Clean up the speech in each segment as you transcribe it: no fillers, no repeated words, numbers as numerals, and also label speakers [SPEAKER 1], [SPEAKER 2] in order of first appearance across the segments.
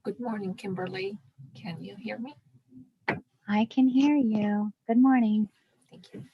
[SPEAKER 1] Good morning, Kimberly. Can you hear me?
[SPEAKER 2] I can hear you. Good morning.
[SPEAKER 1] Thank you.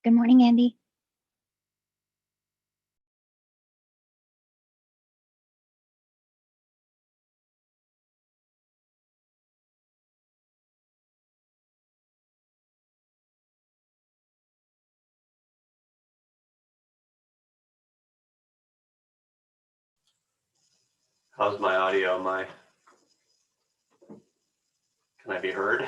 [SPEAKER 2] Good morning, Andy.
[SPEAKER 3] How's my audio? Can I be heard?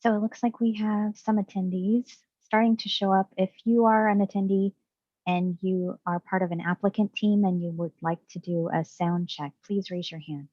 [SPEAKER 2] So it looks like we have some attendees starting to show up. If you are an attendee and you are part of an applicant team and you would like to do a sound check, please raise your hand.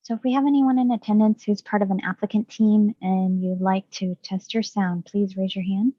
[SPEAKER 2] So if we have anyone in attendance who's part of an applicant team and you'd like to test your sound, please raise your hand.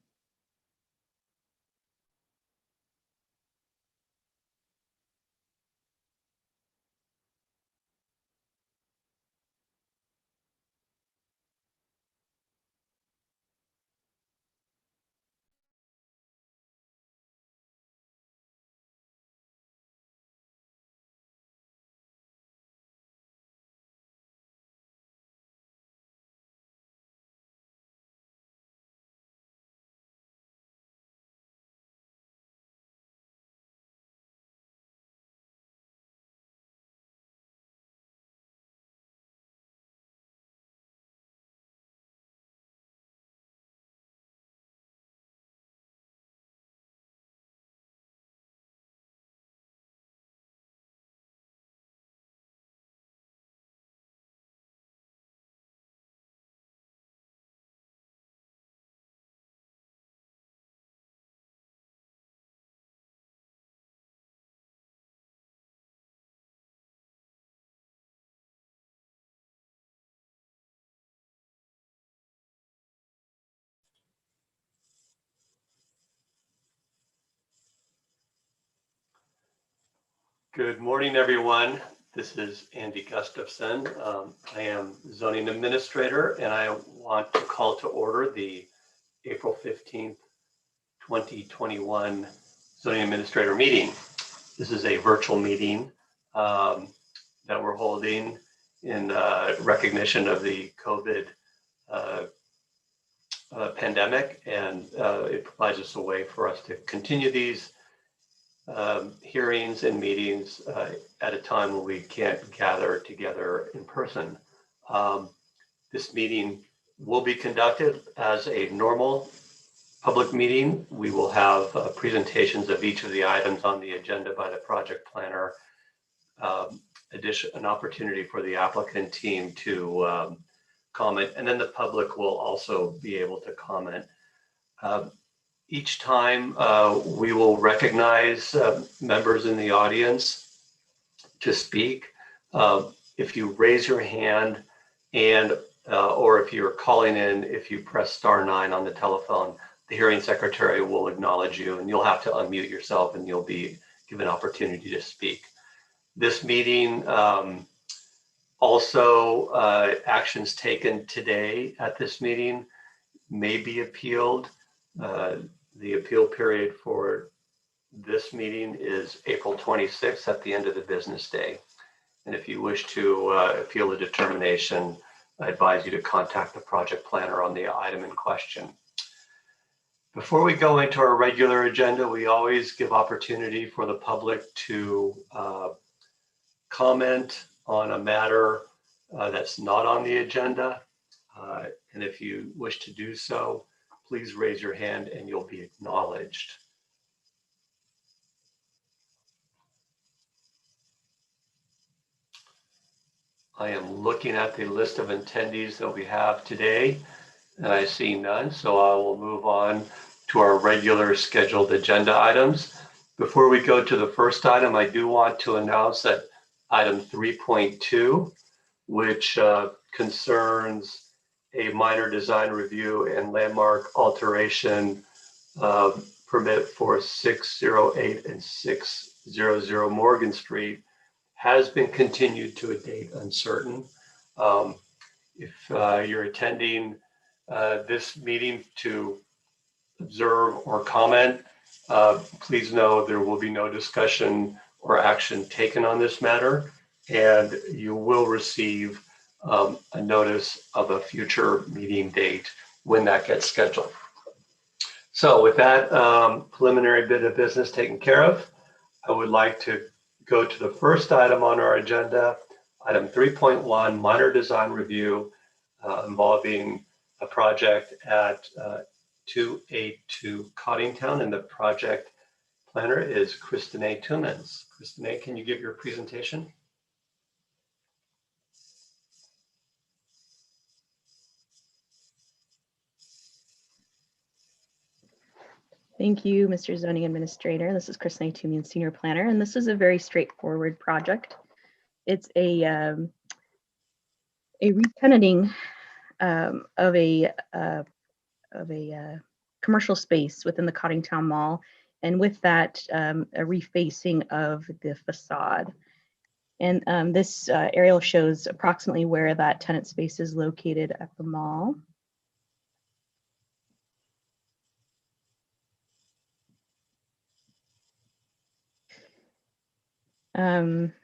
[SPEAKER 3] Good morning, everyone. This is Andy Gustafson. I am zoning administrator, and I want to call to order the April 15th, 2021 zoning administrator meeting. This is a virtual meeting that we're holding in recognition of the COVID pandemic, and it provides us a way for us to continue these hearings and meetings at a time when we can't gather together in person. This meeting will be conducted as a normal public meeting. We will have presentations of each of the items on the agenda by the project planner, an opportunity for the applicant team to comment, and then the public will also be able to comment. Each time we will recognize members in the audience to speak. If you raise your hand and or if you're calling in, if you press *9 on the telephone, the hearing secretary will acknowledge you, and you'll have to unmute yourself and you'll be given opportunity to speak. This meeting also actions taken today at this meeting may be appealed. The appeal period for this meeting is April 26th at the end of the business day. And if you wish to appeal the determination, I advise you to contact the project planner on the item in question. Before we go into our regular agenda, we always give opportunity for the public to comment on a matter that's not on the agenda. And if you wish to do so, please raise your hand and you'll be acknowledged. I am looking at the list of attendees that we have today, and I see none, so I will move on to our regular scheduled agenda items. Before we go to the first item, I do want to announce that item 3.2, which concerns a minor design review and landmark alteration permit for 608 and 600 Morgan Street, has been continued to a date uncertain. If you're attending this meeting to observe or comment, please know there will be no discussion or action taken on this matter, and you will receive a notice of a future meeting date when that gets scheduled. So with that preliminary bit of business taken care of, I would like to go to the first item on our agenda, item 3.1, minor design review involving a project at 282 Coddingtown, and the project planner is Kristen A. Tumans. Kristen A., can you give your presentation?
[SPEAKER 4] Thank you, Mr. Zoning Administrator. This is Kristen A. Tumans, Senior Planner, and this is a very straightforward project. It's a re-tenanting of a commercial space within the Coddingtown Mall, and with that, a refacing of the facade. And this aerial shows approximately where that tenant space is located at the mall.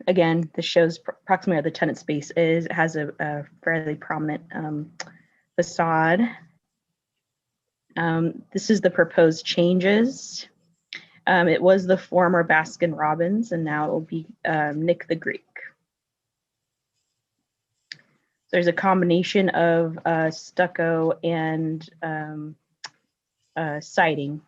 [SPEAKER 4] Again, this shows approximately where the tenant space is. It has a fairly prominent facade. This is the proposed changes. It was the former Baskin Robbins, and now it will be Nick the Greek. There's a combination of stucco and siding.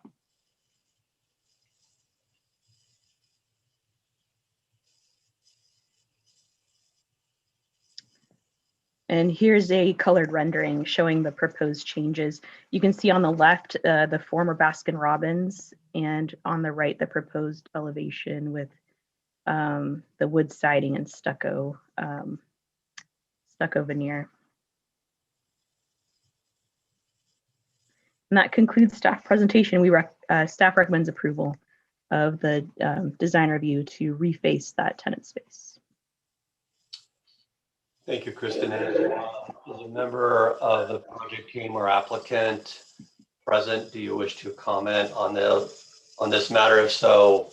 [SPEAKER 4] And here's a colored rendering showing the proposed changes. You can see on the left the former Baskin Robbins, and on the right the proposed elevation with the wood siding and stucco veneer. And that concludes staff presentation. Staff recommends approval of the design review to reface that tenant space.
[SPEAKER 3] Thank you, Kristen. As a member of the project team or applicant present, do you wish to comment on this matter? If so,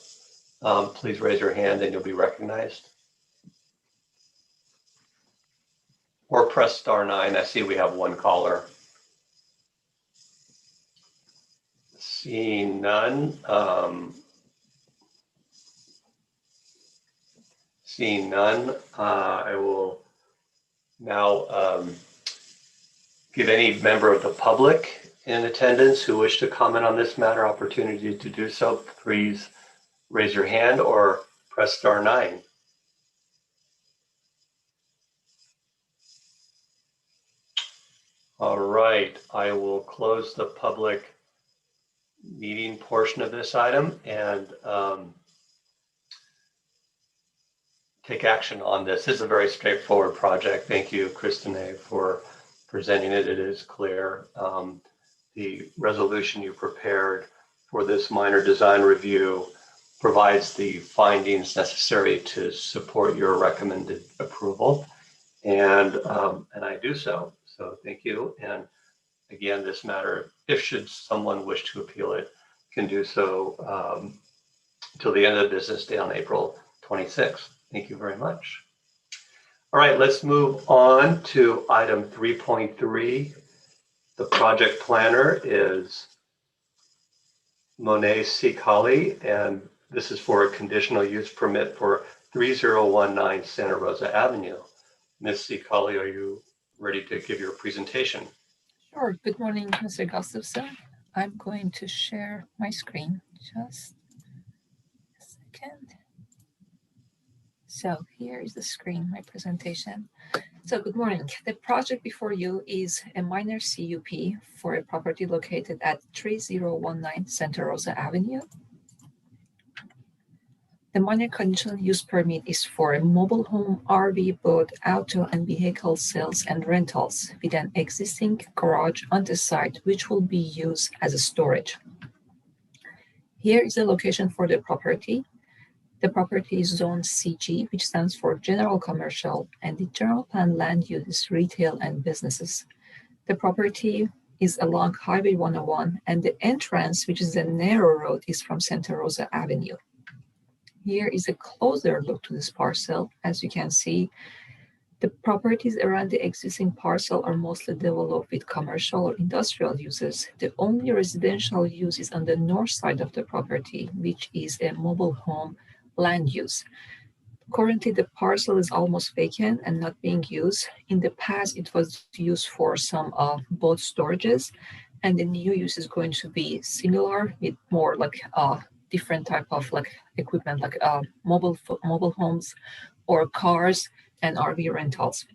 [SPEAKER 3] please raise your hand and you'll be recognized. Or press *9. I see we have one caller. Seeing none. I will now give any member of the public in attendance who wish to comment on this matter opportunity to do so. Please raise your hand or press *9. All right, I will close the public meeting portion of this item and take action on this. This is a very straightforward project. Thank you, Kristen, for presenting it. It is clear. The resolution you prepared for this minor design review provides the findings necessary to support your recommended approval, and I do so. So thank you. And again, this matter, if should someone wish to appeal it, can do so till the end of the business day on April 26th. Thank you very much. All right, let's move on to item 3.3. The project planner is Monet Sikali, and this is for a conditional use permit for 3019 Santa Rosa Avenue. Ms. Sikali, are you ready to give your presentation?
[SPEAKER 1] Sure. Good morning, Mr. Gustafson. I'm going to share my screen. Just a second. So here is the screen, my presentation. So good morning. The project before you is a minor CUP for a property located at 3019 Santa Rosa Avenue. The minor conditional use permit is for a mobile home, RV, boat, auto, and vehicle sales and rentals with an existing garage on the site, which will be used as a storage. Here is the location for the property. The property is zone CG, which stands for general commercial, and the general plan land use is retail and businesses. The property is along Highway 101, and the entrance, which is a narrow road, is from Santa Rosa Avenue. Here is a closer look to this parcel. As you can see, the properties around the existing parcel are mostly developed with commercial or industrial uses. The only residential use is on the north side of the property, which is a mobile home land use. Currently, the parcel is almost vacant and not being used. In the past, it was used for some boat storages, and the new use is going to be similar with more like different type of like equipment, like mobile homes or cars and RV rentals.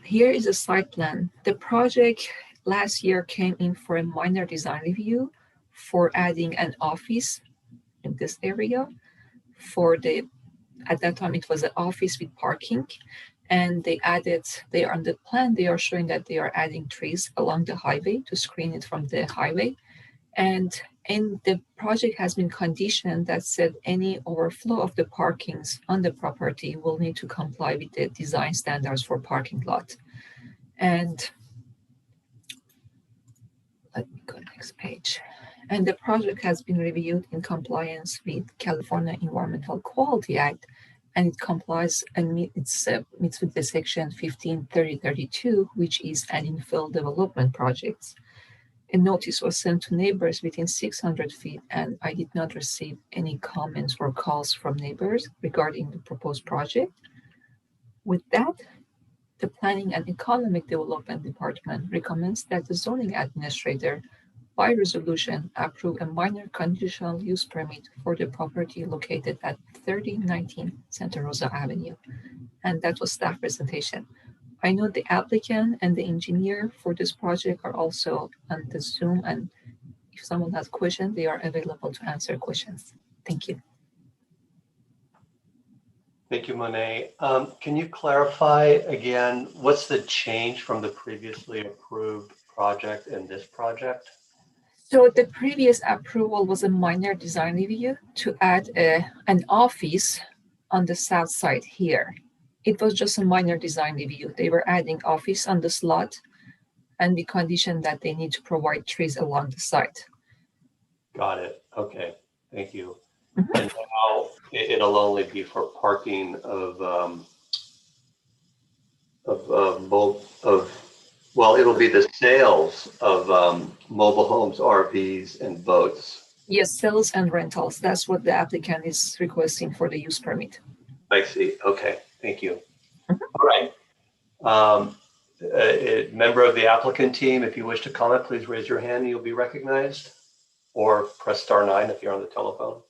[SPEAKER 1] Here is a site plan. The project last year came in for a minor design review for adding an office in this area. At that time, it was an office with parking, and they are on the plan, they are showing that they are adding trees along the highway to screen it from the highway. And the project has been conditioned that said any overflow of the parkings on the property will need to comply with the design standards for parking lot. And let me go next page. And the project has been reviewed in compliance with California Environmental Quality Act, and it complies and meets with the section 153032, which is an infill development project. A notice was sent to neighbors within 600 feet, and I did not receive any comments or calls from neighbors regarding the proposed project. With that, the Planning and Economic Development Department recommends that the zoning administrator, by resolution, approve a minor conditional use permit for the property located at 3019 Santa Rosa Avenue. And that was staff presentation. I know the applicant and the engineer for this project are also on the Zoom, and if someone has questions, they are available to answer questions. Thank you.
[SPEAKER 3] Thank you, Monet. Can you clarify again, what's the change from the previously approved project and this project?
[SPEAKER 1] So the previous approval was a minor design review to add an office on the south side here. It was just a minor design review. They were adding office on the slot, and we conditioned that they need to provide trees along the site.
[SPEAKER 3] Got it. Okay, thank you.
[SPEAKER 1] Mhm.
[SPEAKER 3] And now it'll only be for parking well, it'll be the sales of mobile homes, RVs, and boats.
[SPEAKER 1] Yes, sales and rentals. That's what the applicant is requesting for the use permit.
[SPEAKER 3] I see. Okay, thank you.
[SPEAKER 1] Mhm.
[SPEAKER 3] All right. A member of the applicant team, if you wish to comment, please raise your hand and you'll be recognized, or press *9 if you're on the telephone.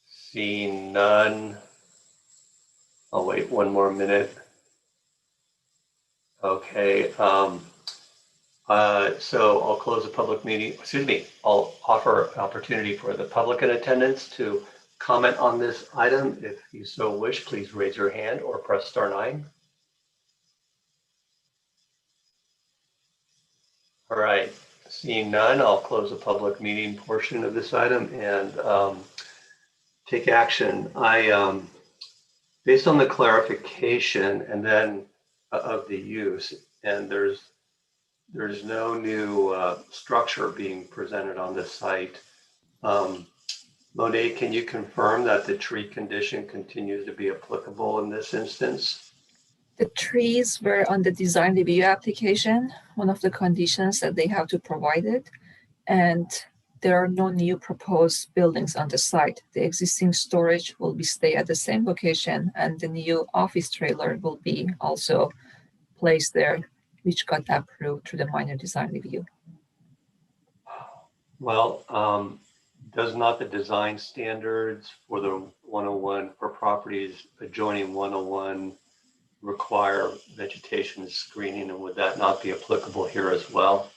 [SPEAKER 3] Seeing none. I'll wait one more minute. Okay. So I'll close the public meeting. Excuse me. I'll offer opportunity for the public in attendance to comment on this item. If you so wish, please raise your hand or press *9. All right. Seeing none, I'll close the public meeting portion of this item and take action. Based on the clarification and then of the use, and there's no new structure being presented on this site. Monet, can you confirm that the tree condition continues to be applicable in this instance?
[SPEAKER 1] The trees were on the design review application, one of the conditions that they have to provide it, and there are no new proposed buildings on the site. The existing storage will be stay at the same location, and the new office trailer will be also placed there, which got approved through the minor design review.
[SPEAKER 3] Well, does not the design standards for the 101 for properties adjoining 101 require vegetation screening, and would that not be applicable here as well?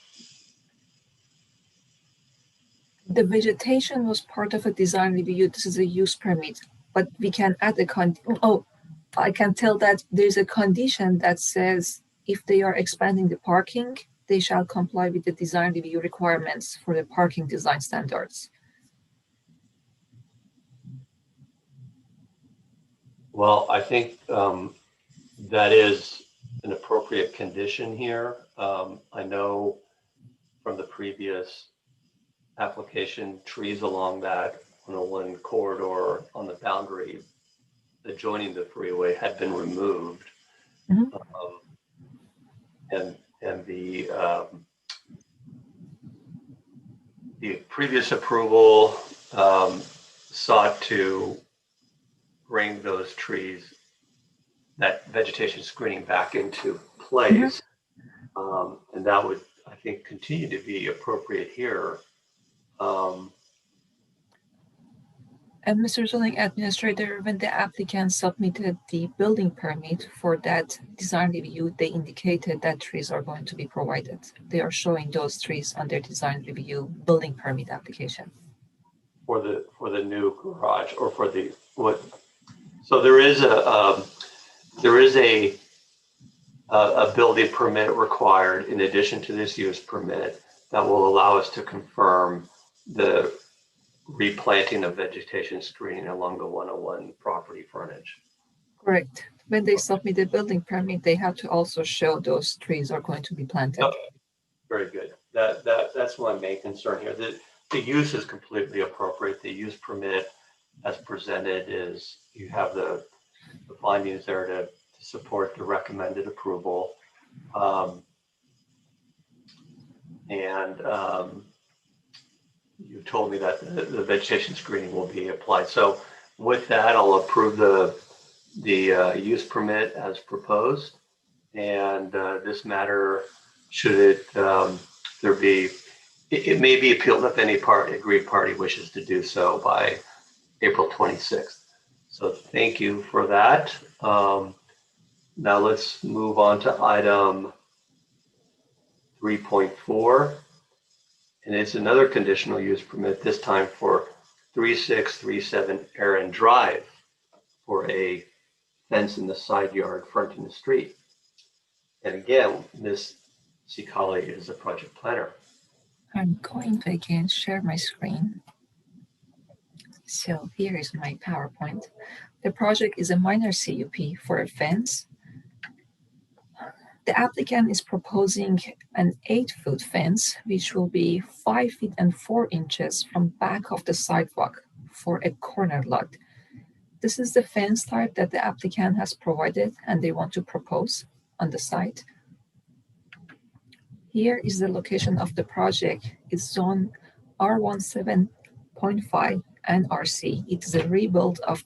[SPEAKER 1] The vegetation was part of a design review. This is a use permit, but we can add I can tell that there's a condition that says if they are expanding the parking, they shall comply with the design review requirements for the parking design standards.
[SPEAKER 3] Well, I think that is an appropriate condition here. I know from the previous application, trees along that 101 corridor on the boundary adjoining the freeway had been removed.
[SPEAKER 1] Mhm.
[SPEAKER 3] And the previous approval sought to bring those trees, that vegetation screening back into place. And that would, I think, continue to be appropriate here.
[SPEAKER 1] And Mr. Zoning Administrator, when the applicant submitted the building permit for that design review, they indicated that trees are going to be provided. They are showing those trees on their design review building permit application.
[SPEAKER 3] For the new garage, or for the what? So there is a building permit required in addition to this use permit that will allow us to confirm the replanting of vegetation screening along the 101 property frontage.
[SPEAKER 1] Correct. When they submit the building permit, they have to also show those trees are going to be planted.
[SPEAKER 3] Oh, very good. That's my main concern here. The use is completely appropriate. The use permit as presented is, you have the findings there to support the recommended approval. You told me that the vegetation screening will be applied. So with that, I'll approve the use permit as proposed. And this matter, should it may be appealed if any aggrieved party wishes to do so by April 26th. So thank you for that. Now let's move on to item 3.4. And it's another conditional use permit, this time for 3637 Aaron Drive for a fence in the side yard fronting the street. And again, Ms. Sikali is the project planner.
[SPEAKER 1] I'm going to again share my screen. So here is my PowerPoint. The project is a minor CUP for a fence. The applicant is proposing an 8-foot fence, which will be 5 feet and 4 inches from back of the sidewalk for a corner lot. This is the fence type that the applicant has provided and they want to propose on the site. Here is the location of the project. It's zone R17.5 and RC. It is a rebuild of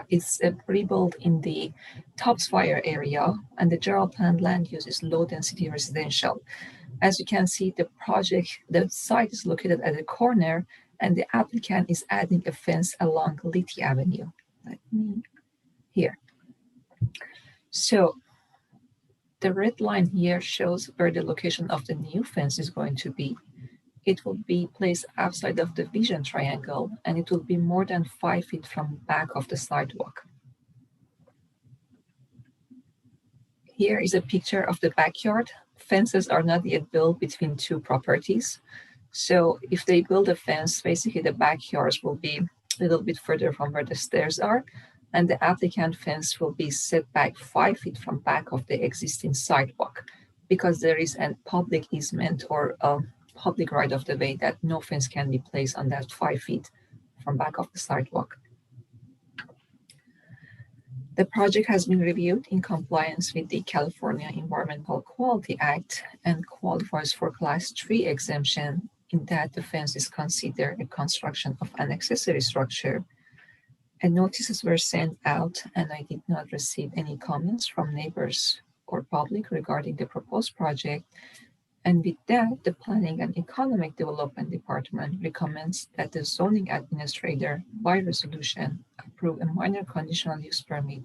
[SPEAKER 1] it's a rebuild in the Tops Fire area, and the general planned land use is low density residential. As you can see, the site is located at the corner, and the applicant is adding a fence along Litty Avenue. Here. So the red line here shows where the location of the new fence is going to be. It will be placed outside of the vision triangle, and it will be more than 5 feet from back of the sidewalk. Here is a picture of the backyard. Fences are not yet built between two properties. So if they build a fence, basically the backyards will be a little bit further from where the stairs are, and the applicant fence will be set back 5 feet from back of the existing sidewalk, because there is a public easement or a public right of the way that no fence can be placed on that 5 feet from back of the sidewalk. The project has been reviewed in compliance with the California Environmental Quality Act and qualifies for Class 3 exemption, in that the fence is considered a construction of an accessory structure. And notices were sent out, and I did not receive any comments from neighbors or public regarding the proposed project. And with that, the Planning and Economic Development Department recommends that the zoning administrator, by resolution, approve a minor conditional use permit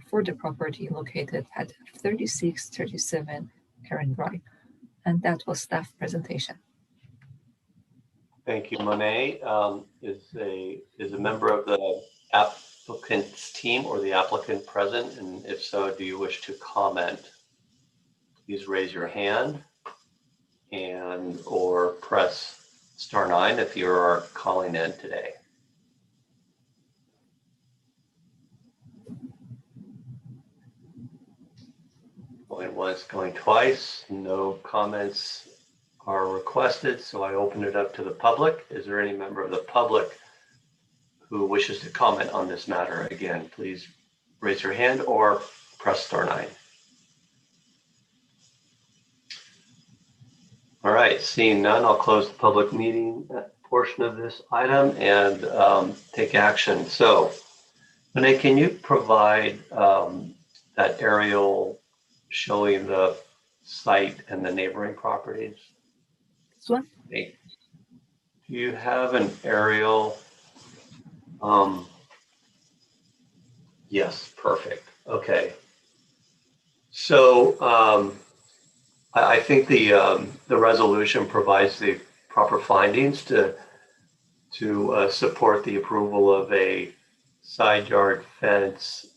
[SPEAKER 1] for the property located at 3637 Heron Drive. And that was staff presentation.
[SPEAKER 3] Thank you, Monet. Is a member of the applicant's team or the applicant present? And if so, do you wish to comment? Please raise your hand and or press *9 if you are calling in today. Going once, going twice. No comments are requested, so I open it up to the public. Is there any member of the public who wishes to comment on this matter? Again, please raise your hand or press *9. All right, seeing none, I'll close the public meeting portion of this item and take action. So, Renee, can you provide that aerial showing the site and the neighboring properties?
[SPEAKER 1] This one?
[SPEAKER 3] Do you have an aerial? Yes, perfect. Okay. So I think the resolution provides the proper findings to support the approval of a side yard fence,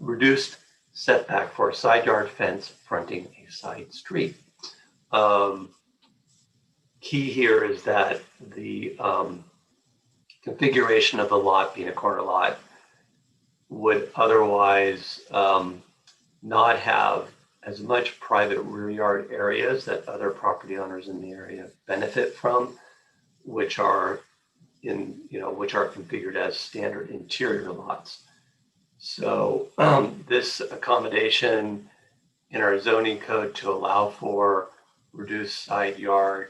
[SPEAKER 3] reduced setback for a side yard fence fronting a side street. Key here is that the configuration of the lot, being a corner lot, would otherwise not have as much private rear yard areas that other property owners in the area benefit from, which are configured as standard interior lots. So this accommodation in our zoning code to allow for reduced side yard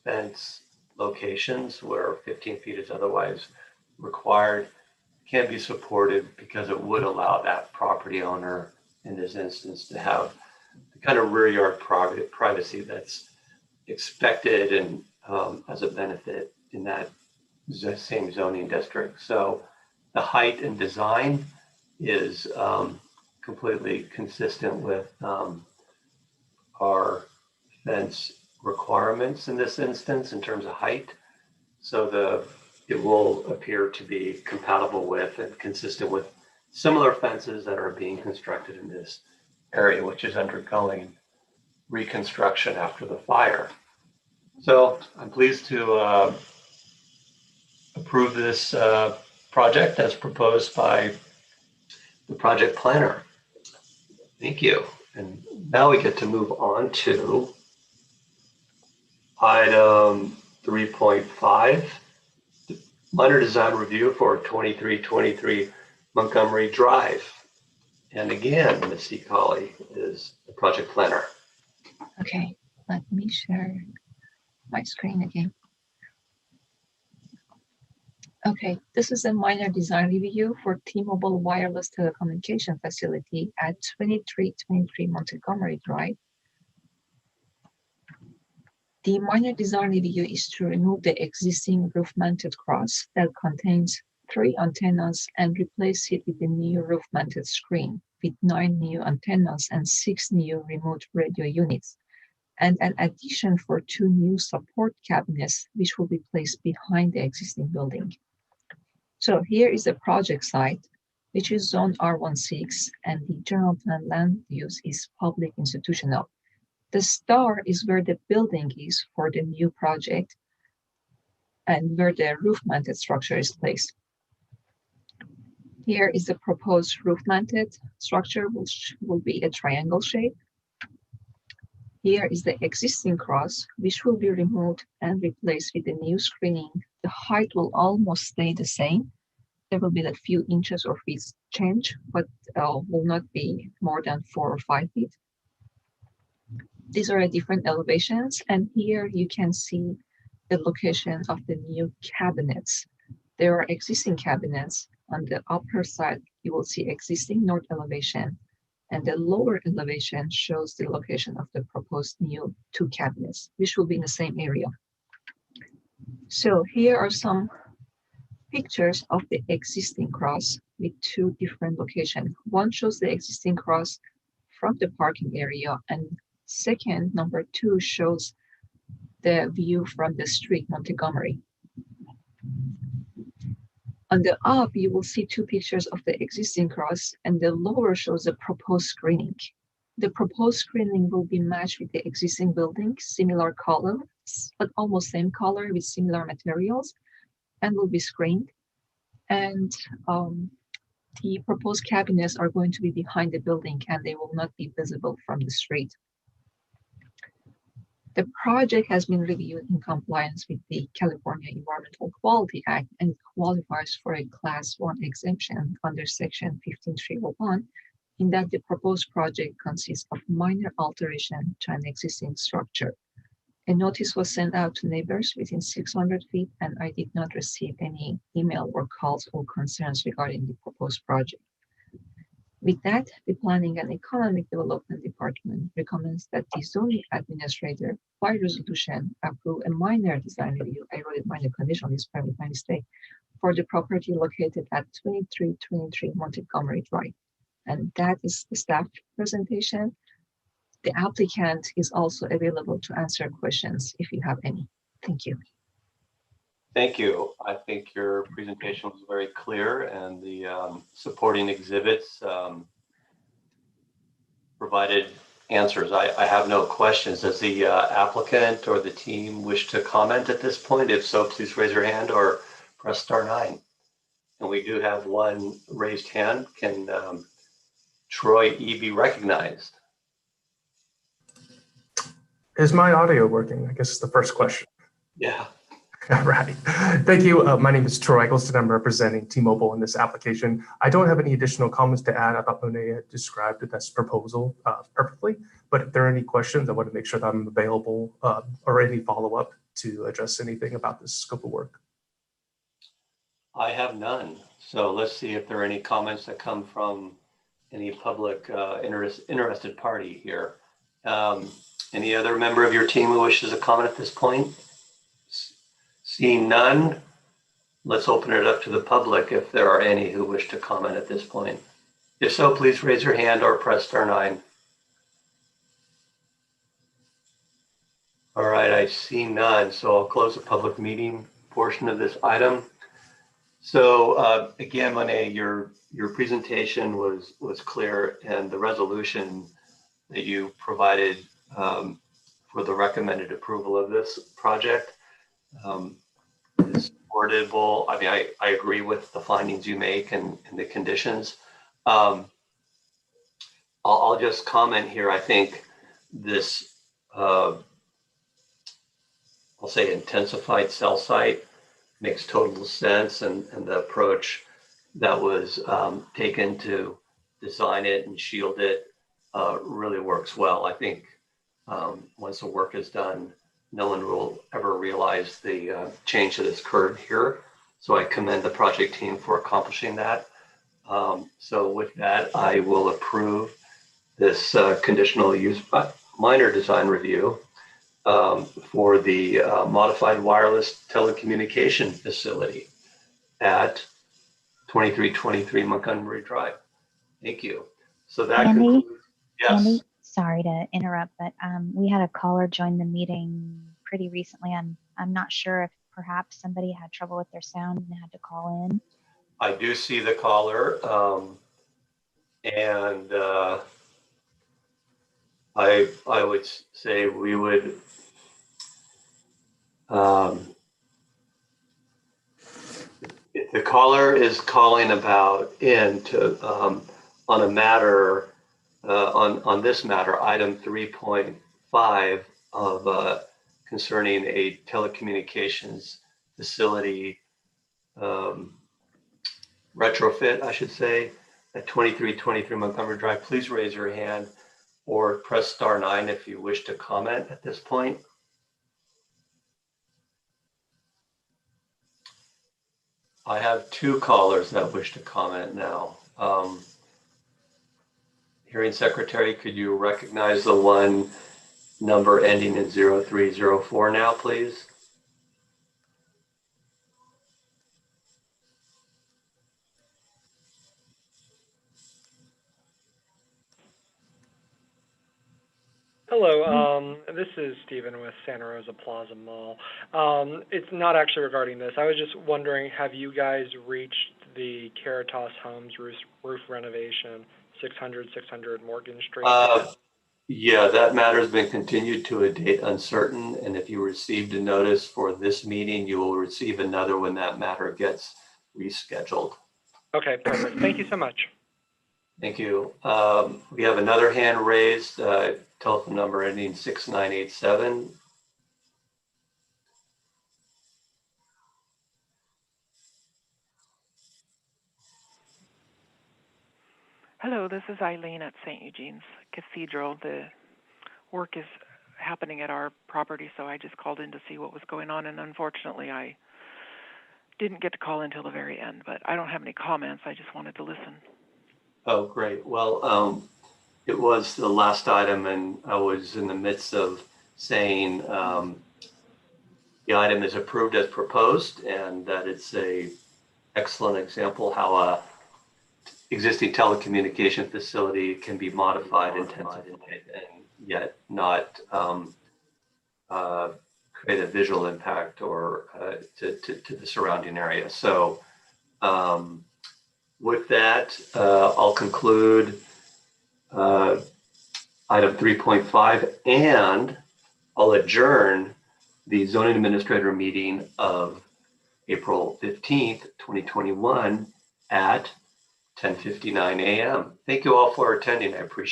[SPEAKER 3] fence locations where 15 feet is otherwise required can be supported, because it would allow that property owner in this instance to have the kind of rear yard privacy that's expected and as a benefit in that same zoning district. So the height and design is completely consistent with our fence requirements in this instance in terms of height. So it will appear to be compatible with and consistent with similar fences that are being constructed in this area, which is undergoing reconstruction after the fire. So I'm pleased to approve this project as proposed by the project planner. Thank you. And now we get to move on to item 3.5, minor design review for 2323 Montgomery Drive. And again, Ms. Colley is the project planner.
[SPEAKER 1] Okay, let me share my screen again. Okay, this is a minor design review for T-Mobile wireless telecommunication facility at 2323 Montgomery Drive. The minor design review is to remove the existing roof-mounted cross that contains 3 antennas and replace it with a new roof-mounted screen with 9 new antennas and 6 new remote radio units, and an addition for 2 new support cabinets which will be placed behind the existing building. So here is the project site, which is zone R16, and the general plan land use is public institutional. The star is where the building is for the new project and where the roof-mounted structure is placed. Here is the proposed roof-mounted structure, which will be a triangle shape. Here is the existing cross, which will be removed and replaced with a new screening. The height will almost stay the same. There will be a few inches or feet change, but will not be more than 4 or 5 feet. These are different elevations, and here you can see the location of the new cabinets. There are existing cabinets. On the upper side, you will see existing north elevation, and the lower elevation shows the location of the proposed new 2 cabinets, which will be in the same area. So here are some pictures of the existing cross with 2 different locations. One shows the existing cross from the parking area, and second, number 2, shows the view from the street, Montgomery. On the up, you will see 2 pictures of the existing cross, and the lower shows the proposed screening. The proposed screening will be matched with the existing building, similar colors, but almost same color with similar materials, and will be screened. And the proposed cabinets are going to be behind the building, and they will not be visible from the street. The project has been reviewed in compliance with the California Environmental Quality Act and qualifies for a Class 1 exemption under Section 15301, in that the proposed project consists of minor alteration to an existing structure. A notice was sent out to neighbors within 600 feet, and I did not receive any email or calls or concerns regarding the proposed project. With that, the Planning and Economic Development Department recommends that the zoning administrator, by resolution, approve a minor design review. I wrote it minor conditional use permit by mistake for the property located at 2323 Montgomery Drive. And that is the staff presentation. The applicant is also available to answer questions if you have any. Thank you.
[SPEAKER 3] Thank you. I think your presentation was very clear, and the supporting exhibits provided answers. I have no questions. Does the applicant or the team wish to comment at this point? If so, please raise your hand or press *9. And we do have one raised hand. Can Troy E. be recognized?
[SPEAKER 5] Is my audio working? I guess it's the first question.
[SPEAKER 3] Yeah.
[SPEAKER 5] All right. Thank you. My name is Troy Eggleston. I'm representing T-Mobile in this application. I don't have any additional comments to add. I thought Monet described this proposal perfectly, but if there are any questions, I want to make sure that I'm available or any follow-up to address anything about this scope of work.
[SPEAKER 3] I have none. So let's see if there are any comments that come from any public interested party here. Any other member of your team who wishes to comment at this point? Seeing none, let's open it up to the public if there are any who wish to comment at this point. If so, please raise your hand or press *9. All right, I see none, so I'll close the public meeting portion of this item. So again, Monet, your presentation was clear, and the resolution that you provided for the recommended approval of this project. Is supportable. I mean, I agree with the findings you make and the conditions. I'll just comment here. I think this, I'll say, intensified cell site makes total sense, and the approach that was taken to design it and shield it really works well. I think once the work is done, no one will ever realize the change that has occurred here. So I commend the project team for accomplishing that. So with that, I will approve this conditional use minor design review for the modified wireless telecommunication facility at 2323 Montgomery Drive. Thank you. So that
[SPEAKER 2] Andy,
[SPEAKER 3] concludes. Yes.
[SPEAKER 2] Andy, sorry to interrupt, but we had a caller join the meeting pretty recently. I'm not sure if perhaps somebody had trouble with their sound and had to call in.
[SPEAKER 3] I do see the caller, and I would say we would if the caller is calling about on a matter on this matter, item 3.5 of concerning a telecommunications facility retrofit, I should say, at 2323 Montgomery Drive, please raise your hand or press *9 if you wish to comment at this point. I have two callers that wish to comment now. Hearing Secretary, could you recognize the one number ending in 0304 now, please?
[SPEAKER 6] Hello, this is Stephen with Santa Rosa Plaza Mall. It's not actually regarding this. I was just wondering, have you guys reached the Caritas Homes roof renovation, 600 Morgan Street?
[SPEAKER 3] Yeah, that matter has been continued to a date uncertain, and if you received a notice for this meeting, you will receive another when that matter gets rescheduled.
[SPEAKER 6] Okay, perfect. Thank you so much.
[SPEAKER 3] Thank you. We have another hand raised, telephone number ending 6987.
[SPEAKER 7] Hello, this is Eileen at St. Eugene's Cathedral. The work is happening at our property, so I just called in to see what was going on, and unfortunately I didn't get to call until the very end, but I don't have any comments. I just wanted to listen.
[SPEAKER 3] Oh, great. Well, it was the last item, and I was in the midst of saying the item is approved as proposed, and that it's a excellent example how a existing telecommunication facility can be modified, intensified, and yet not create a visual impact or to the surrounding area. So with that, I'll conclude item 3.5, and I'll adjourn the zoning administrator meeting of April 15th, 2021 at 10:59 a.m. Thank you all for attending. I appreciate it.